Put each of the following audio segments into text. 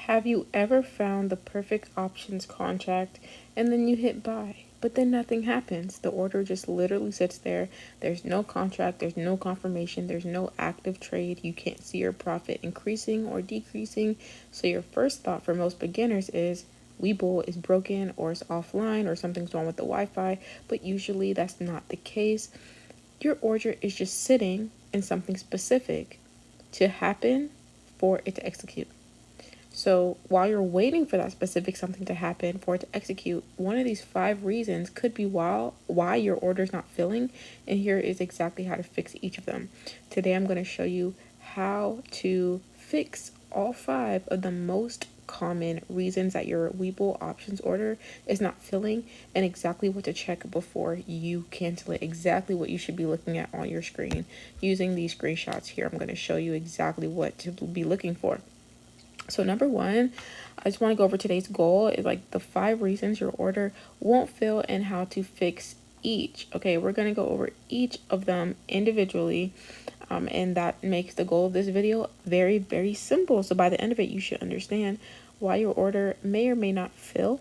Have you ever found the perfect options contract and then you hit buy, but then nothing happens? The order just literally sits there. There's no contract, there's no confirmation, there's no active trade. You can't see your profit increasing or decreasing. So your first thought for most beginners is Webull is broken or it's offline or something's wrong with the Wi-Fi, but usually that's not the case. Your order is just sitting in something specific to happen for it to execute. So while you're waiting for that specific something to happen for it to execute, one of these 5 reasons could be why your order is not filling, and here is exactly how to fix each of them. Today I'm going to show you how to fix all 5 of the most common reasons that your Webull options order is not filling, and exactly what to check before you cancel it, exactly what you should be looking at on your screen. Using these screenshots here, I'm going to show you exactly what to be looking for. So number 1, I just want to go over today's goal is like the 5 reasons your order won't fill and how to fix each. Okay, we're going to go over each of them individually, and that makes the goal of this video very, very simple. So by the end of it, you should understand why your order may or may not fill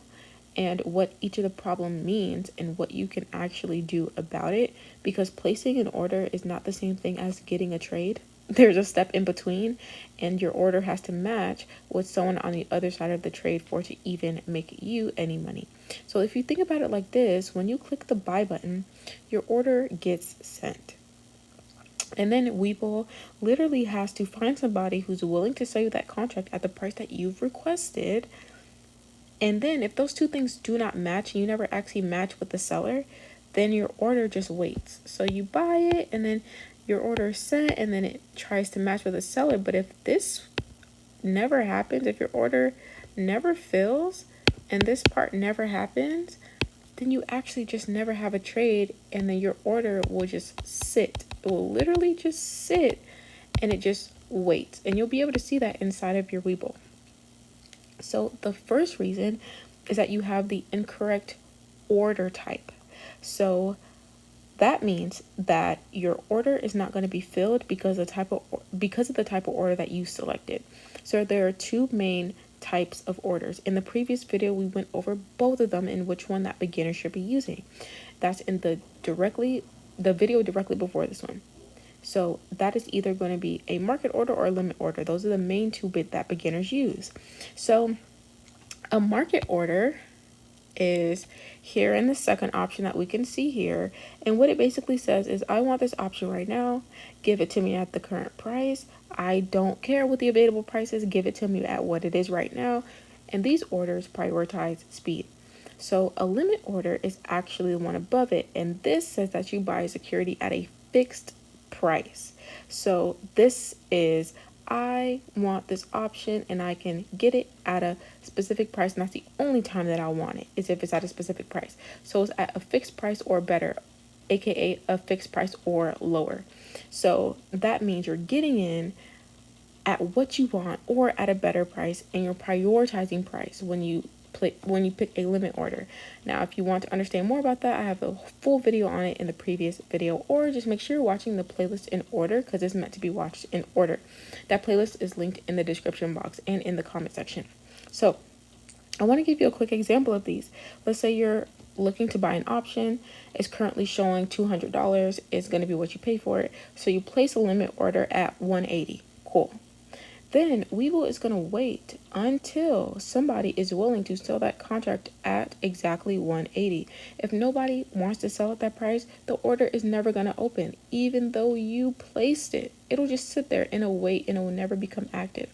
and what each of the problem means and what you can actually do about it, because placing an order is not the same thing as getting a trade. There's a step in between, and your order has to match with someone on the other side of the trade for it to even make you any money. So if you think about it like this, when you click the buy button, your order gets sent. And then Webull literally has to find somebody who's willing to sell you that contract at the price that you've requested. And then if those two things do not match, and you never actually match with the seller, then your order just waits. So you buy it, and then your order is sent, and then it tries to match with the seller. But if this never happens, if your order never fills, and this part never happens, then you actually just never have a trade, and then your order will just sit. It will literally just sit, and it just waits. And you'll be able to see that inside of your Webull. So the first reason is that you have the incorrect order type. So that means that your order is not going to be filled because of the type of order that you selected. So there are 2 main types of orders. In the previous video, we went over both of them and which one that beginner should be using. That's in the video directly before this one. So that is either going to be a market order or a limit order. Those are the main 2 that beginners use. So a market order is here in the second option that we can see here, and what it basically says is, I want this option right now, give it to me at the current price. I don't care what the available price is, give it to me at what it is right now. And these orders prioritize speed. So a limit order is actually the one above it, and this says that you buy a security at a fixed price. So this is, I want this option and I can get it at a specific price, and that's the only time that I want it, is if it's at a specific price. So it's at a fixed price or better, aka a fixed price or lower. So that means you're getting in at what you want or at a better price, and you're prioritizing price when you pick a limit order. Now, if you want to understand more about that, I have a full video on it in the previous video, or just make sure you're watching the playlist in order, because it's meant to be watched in order. That playlist is linked in the description box and in the comment section. So I want to give you a quick example of these. Let's say you're looking to buy an option. It's currently showing $200 is going to be what you pay for it. So you place a limit order at $180. Cool. Then Webull is going to wait until somebody is willing to sell that contract at exactly $180. If nobody wants to sell at that price, the order is never going to open, even though you placed it. It'll just sit there in a wait, and it will never become active.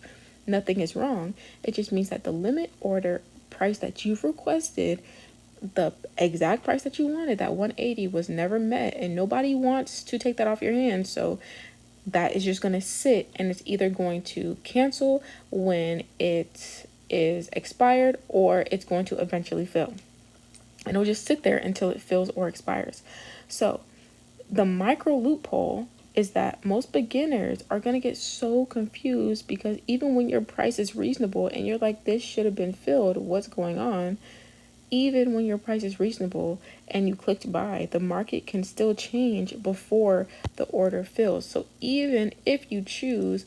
Nothing is wrong. It just means that the limit order price that you've requested, the exact price that you wanted, that 180, was never met, and nobody wants to take that off your hands. So that is just going to sit, and it's either going to cancel when it is expired, or it's going to eventually fill, and it'll just sit there until it fills or expires. So the micro loophole is that most beginners are going to get so confused, because even when your price is reasonable and you're like, this should have been filled, what's going on? Even when your price is reasonable and you clicked buy, the market can still change before the order fills. So even if you choose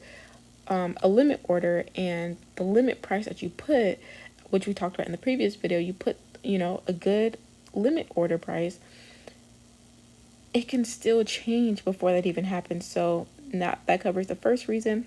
a limit order, and the limit price that you put, which we talked about in the previous video, you put, a good limit order price, it can still change before that even happens. So now that covers the first reason.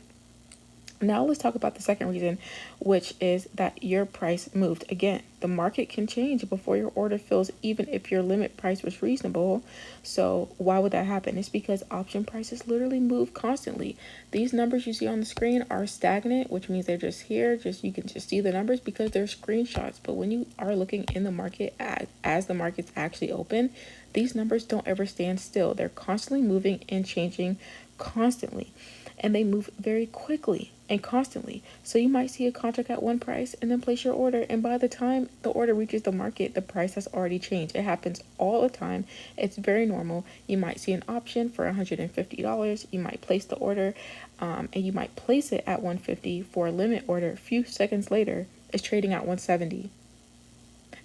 Now let's talk about the second reason, which is that your price moved. Again, the market can change before your order fills, even if your limit price was reasonable. So why would that happen? It's because option prices literally move constantly. These numbers you see on the screen are stagnant, which means they're just here. You can just see the numbers because they're screenshots. But when you are looking in the market as the market's actually open, these numbers don't ever stand still. They're constantly moving and changing constantly, and they move very quickly and constantly. So you might see a contract at one price and then place your order, and by the time the order reaches the market, the price has already changed. It happens all the time. It's very normal. You might see an option for $150. You might place the order, and you might place it at $150 for a limit order. A few seconds later, it's trading at $170.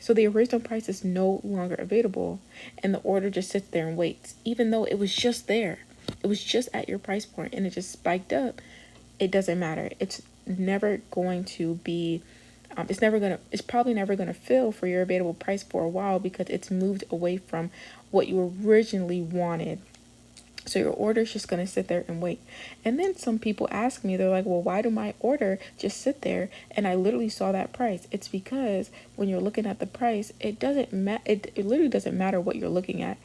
So the original price is no longer available, and the order just sits there and waits, even though it was just there. It was just at your price point and it just spiked up. It doesn't matter. It's never going to be, it's probably never going to fill for your available price for a while because it's moved away from what you originally wanted. So your order is just going to sit there and wait. And then some people ask me, they're like, well, why do my order just sit there and I literally saw that price? It's because when you're looking at the price, it literally doesn't matter what you're looking at.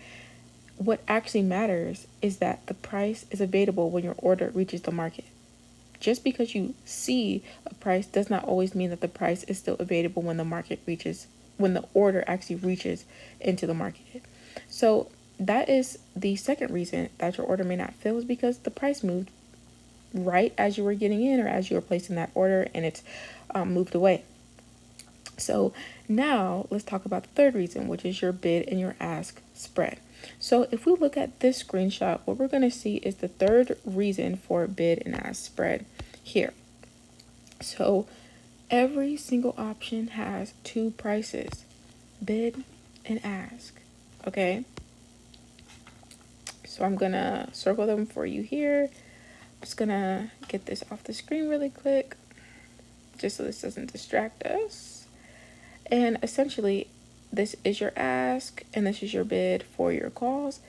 What actually matters is that the price is available when your order reaches the market. Just because you see a price does not always mean that the price is still available when when the order actually reaches into the market. So that is the second reason that your order may not fill, is because the price moved right as you were getting in or as you were placing that order, and it's moved away. So now let's talk about the third reason, which is your bid and your ask spread. So if we look at this screenshot, what we're going to see is the third reason for bid and ask spread here. So every single option has two prices, bid and ask. Okay. So I'm going to circle them for you here. I'm just going to get this off the screen really quick, just so this doesn't distract us. And essentially, this is your ask, and this is your bid for your calls,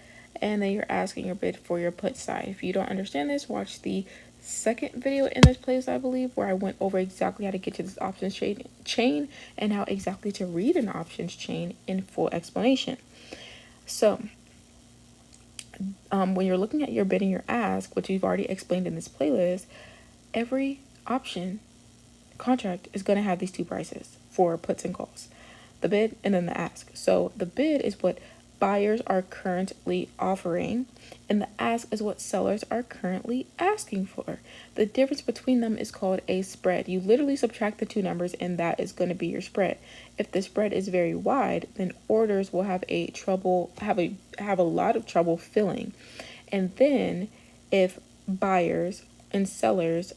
and then you're asking your bid for your put side. If you don't understand this, watch the second video in this playlist, I believe, where I went over exactly how to get to this options chain and how exactly to read an options chain in full explanation. So when you're looking at your bid and your ask, which we've already explained in this playlist, every option contract is going to have these two prices for puts and calls, the bid and then the ask. So the bid is what buyers are currently offering, and the ask is what sellers are currently asking for. The difference between them is called a spread. You literally subtract the two numbers and that is going to be your spread. If the spread is very wide, then orders will have a lot of trouble filling. And then if buyers and sellers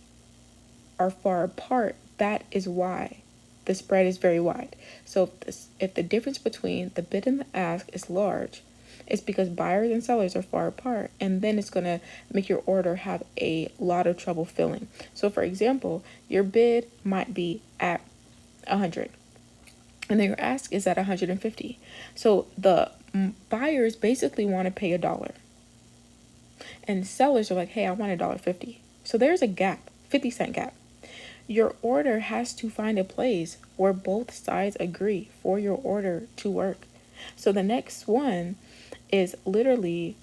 are far apart, that is why the spread is very wide. So if the difference between the bid and the ask is large, it's because buyers and sellers are far apart, and then it's going to make your order have a lot of trouble filling. So for example, your bid might be at 100 and then your ask is at 150. So the buyers basically want to pay $1, and sellers are like, hey, I want $1.50. So there's a gap, 50-cent gap. Your order has to find a place where both sides agree for your order to work. So the next one is literally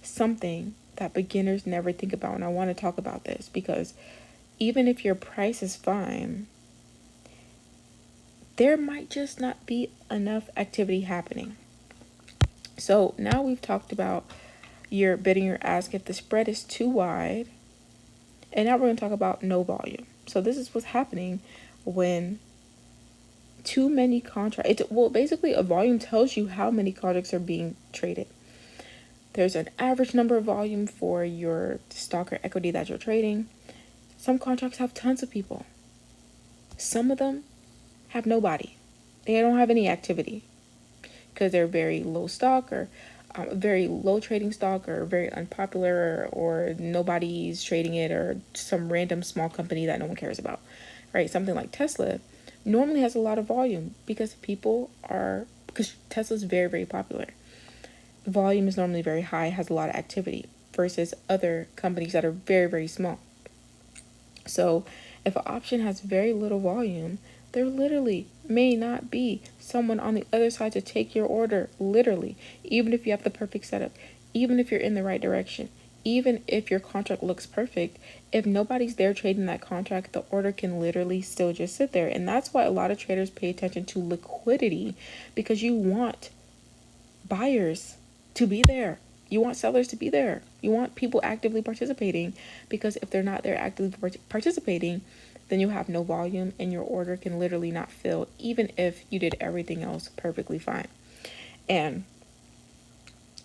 something that beginners never think about. And I want to talk about this because even if your price is fine, there might just not be enough activity happening. So now we've talked about your bidding, your ask if the spread is too wide. And now we're going to talk about no volume. So this is what's happening when too many contracts. Basically a volume tells you how many contracts are being traded. There's an average number of volume for your stock or equity that you're trading. Some contracts have tons of people. Some of them have nobody. They don't have any activity because they're very low stock or a very low trading stock or very unpopular or nobody's trading it or some random small company that no one cares about, right? Something like Tesla normally has a lot of volume because because Tesla's very, very popular. Volume is normally very high, has a lot of activity versus other companies that are very, very small. So if an option has very little volume, there literally may not be someone on the other side to take your order, literally, even if you have the perfect setup, even if you're in the right direction, even if your contract looks perfect. If nobody's there trading that contract, the order can literally still just sit there. And that's why a lot of traders pay attention to liquidity, because you want buyers to be there. You want sellers to be there. You want people actively participating, because if they're not there actively participating, then you have no volume and your order can literally not fill, even if you did everything else perfectly fine. And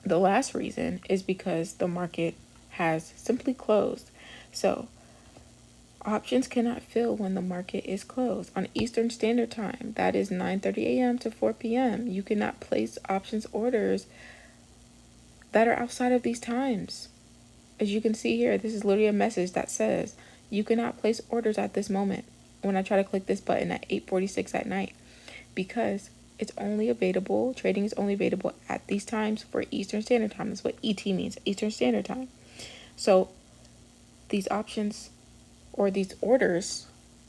the last reason is because the market has simply closed. So options cannot fill when the market is closed. On Eastern Standard Time, that is 9:30 a.m. to 4 p.m., you cannot place options orders that are outside of these times. As you can see here, this is literally a message that says you cannot place orders at this moment when I try to click this button at 8:46 at night, because it's only available, trading is only available at these times for Eastern Standard Time. That's what ET means, Eastern Standard Time. So these options or these orders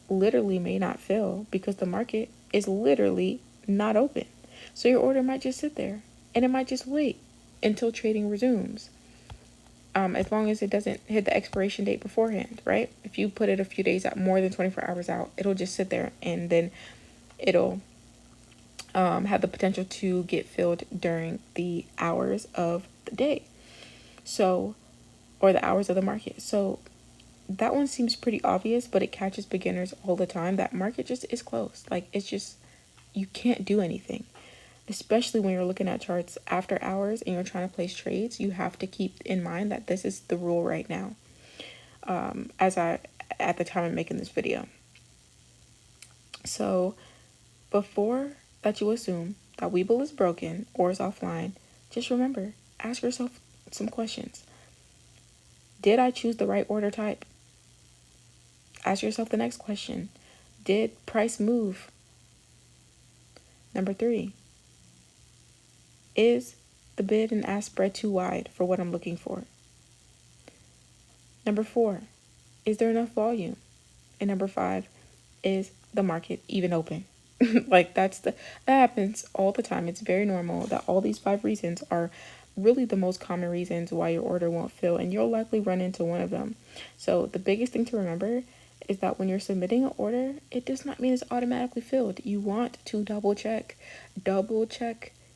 literally may not fill because the market is literally not open. So your order might just sit there and it might just wait until trading resumes. As long as it doesn't hit the expiration date beforehand, right? If you put it a few days out, more than 24 hours out, it'll just sit there and then it'll have the potential to get filled during the hours of the day. So, or the hours of the market. So that one seems pretty obvious, but it catches beginners all the time. That market just is closed. Like, it's just, you can't do anything. Especially when you're looking at charts after hours and you're trying to place trades, you have to keep in mind that this is the rule right now. At the time I'm making this video. So before that you assume that Webull is broken or is offline, just remember, ask yourself some questions. Did I choose the right order type? Ask yourself the next question. Did price move? Number 3, is the bid and ask spread too wide for what I'm looking for? Number 4, is there enough volume? And number 5, is the market even open? Like, that happens all the time. It's very normal that all these 5 reasons are really the most common reasons why your order won't fill, and you'll likely run into one of them. So the biggest thing to remember is that when you're submitting an order, it does not mean it's automatically filled. You want to double check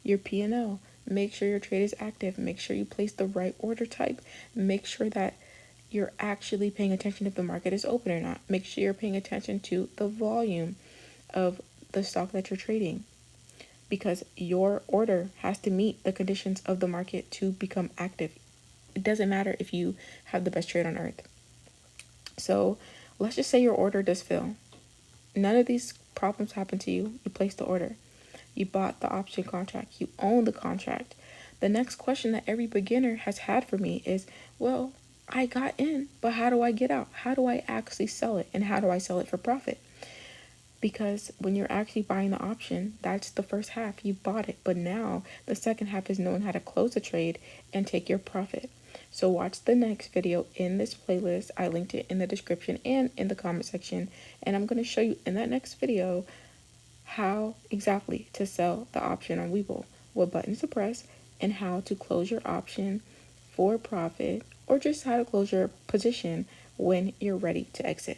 your P&L. Make sure your trade is active. Make sure you place the right order type. Make sure that you're actually paying attention if the market is open or not. Make sure you're paying attention to the volume of the stock that you're trading, because your order has to meet the conditions of the market to become active. It doesn't matter if you have the best trade on earth. So let's just say your order does fill. None of these problems happen to you. You placed the order. You bought the option contract. You own the contract. The next question that every beginner has had for me is, well, I got in, but how do I get out? How do I actually sell it? And how do I sell it for profit? Because when you're actually buying the option, that's the first half. You bought it. But now the second half is knowing how to close the trade and take your profit. So watch the next video in this playlist. I linked it in the description and in the comment section. And I'm going to show you in that next video how exactly to sell the option on Webull, what buttons to press, and how to close your option for profit, or just how to close your position when you're ready to exit.